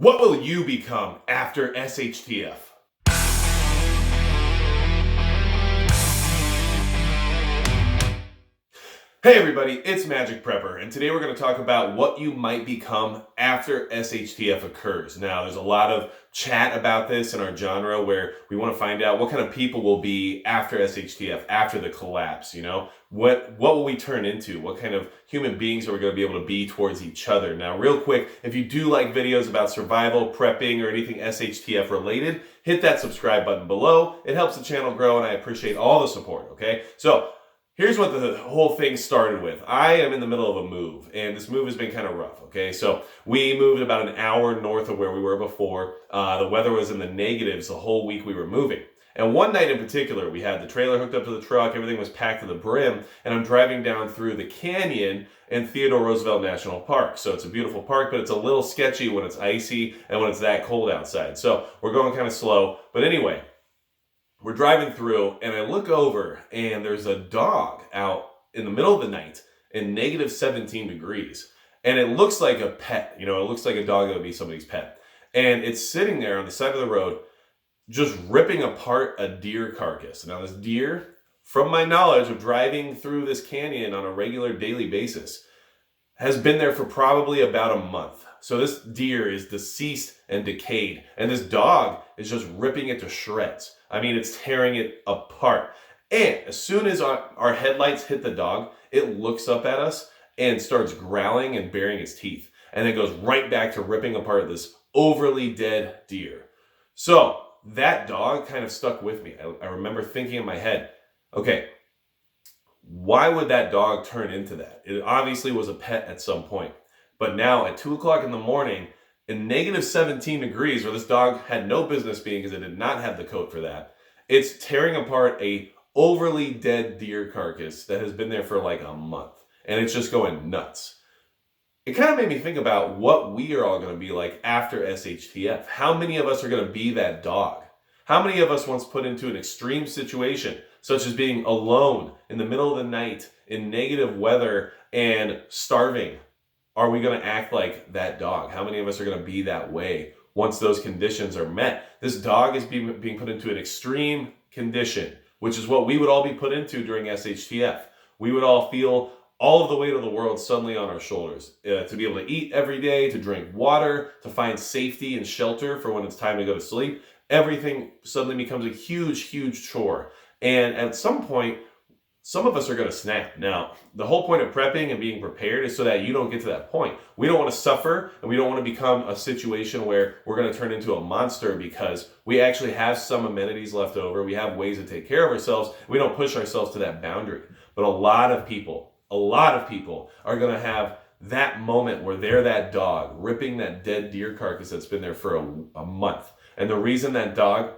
What will you become after SHTF? Hey everybody, it's Magic Prepper, and today we're going to talk about what you might become after SHTF occurs. Now, there's a lot of chat about this in our genre where we want to find out what kind of people we'll be after SHTF, after the collapse, you know? What will we turn into? What kind of human beings are we going to be able to be towards each other? Now, real quick, if you do like videos about survival, prepping, or anything SHTF related, hit that subscribe button below. It helps the channel grow, and I appreciate all the support, okay? So, here's what the whole thing started with. I am in the middle of a move, and this move has been kind of rough, okay? So we moved about an hour north of where we were before. The weather was in the negatives the whole week we were moving. And one night in particular, we had the trailer hooked up to the truck, everything was packed to the brim, and I'm driving down through the canyon in Theodore Roosevelt National Park. So it's a beautiful park, but it's a little sketchy when it's icy and when it's that cold outside. So we're going kind of slow. But anyway, we're driving through, and I look over, and there's a dog out in the middle of the night in negative 17 degrees. And it looks like a pet. You know, it looks like a dog that would be somebody's pet. And it's sitting there on the side of the road, just ripping apart a deer carcass. Now, this deer, from my knowledge of driving through this canyon on a regular daily basis, has been there for probably about a month. So this deer is deceased and decayed, and this dog is just ripping it to shreds. I mean, it's tearing it apart. And as soon as our headlights hit the dog, it looks up at us and starts growling and baring its teeth. And then goes right back to ripping apart this overly dead deer. So that dog kind of stuck with me. I remember thinking in my head, okay, why would that dog turn into that? It obviously was a pet at some point. But now at 2 o'clock in the morning, in negative 17 degrees, where this dog had no business being because it did not have the coat for that, it's tearing apart a overly dead deer carcass that has been there for like a month. And it's just going nuts. It kind of made me think about what we are all going to be like after SHTF. How many of us are going to be that dog? How many of us once put into an extreme situation, such as being alone in the middle of the night in negative weather and starving? Are we going to act like that dog? How many of us are going to be that way once those conditions are met? This dog is being put into an extreme condition, which is what we would all be put into during SHTF. We would all feel all of the weight of the world suddenly on our shoulders. To be able to eat every day, to drink water, to find safety and shelter for when it's time to go to sleep. Everything suddenly becomes a huge, huge chore. And at some point, some of us are going to snap. Now, the whole point of prepping and being prepared is so that you don't get to that point. We don't want to suffer, and we don't want to become a situation where we're going to turn into a monster because we actually have some amenities left over. We have ways to take care of ourselves. We don't push ourselves to that boundary. But a lot of people are going to have that moment where they're that dog ripping that dead deer carcass that's been there for a month. And the reason that dog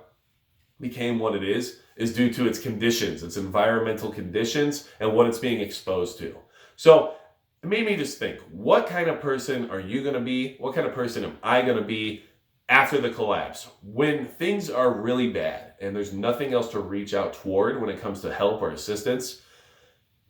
became what it is due to its conditions, its environmental conditions, and what it's being exposed to. So it made me just think, what kind of person are you going to be? What kind of person am I going to be after the collapse? When things are really bad and there's nothing else to reach out toward when it comes to help or assistance,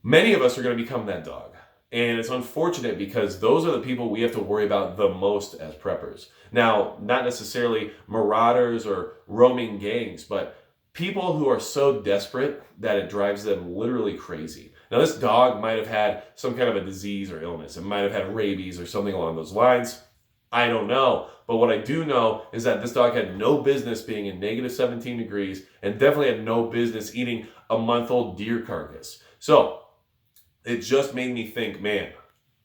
many of us are going to become that dog. And it's unfortunate because those are the people we have to worry about the most as preppers. Now, not necessarily marauders or roaming gangs, but people who are so desperate that it drives them literally crazy. Now, this dog might have had some kind of a disease or illness. It might have had rabies or something along those lines. I don't know. But what I do know is that this dog had no business being in negative 17 degrees and definitely had no business eating a month-old deer carcass. So it just made me think, man,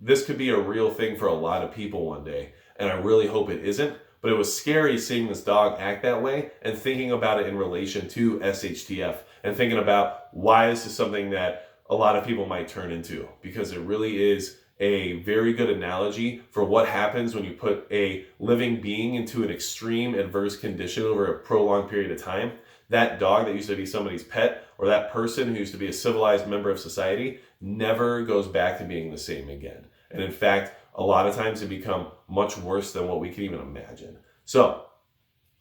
this could be a real thing for a lot of people one day. And I really hope it isn't. But it was scary seeing this dog act that way and thinking about it in relation to SHTF and thinking about why this is something that a lot of people might turn into, because it really is a very good analogy for what happens when you put a living being into an extreme adverse condition over a prolonged period of time. That dog that used to be somebody's pet, or that person who used to be a civilized member of society, never goes back to being the same again. And in fact, a lot of times it become much worse than what we can even imagine. So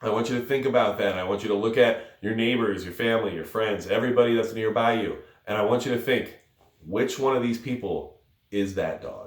I want you to think about that. I want you to look at your neighbors, your family, your friends, everybody that's nearby you. And I want you to think, which one of these people is that dog?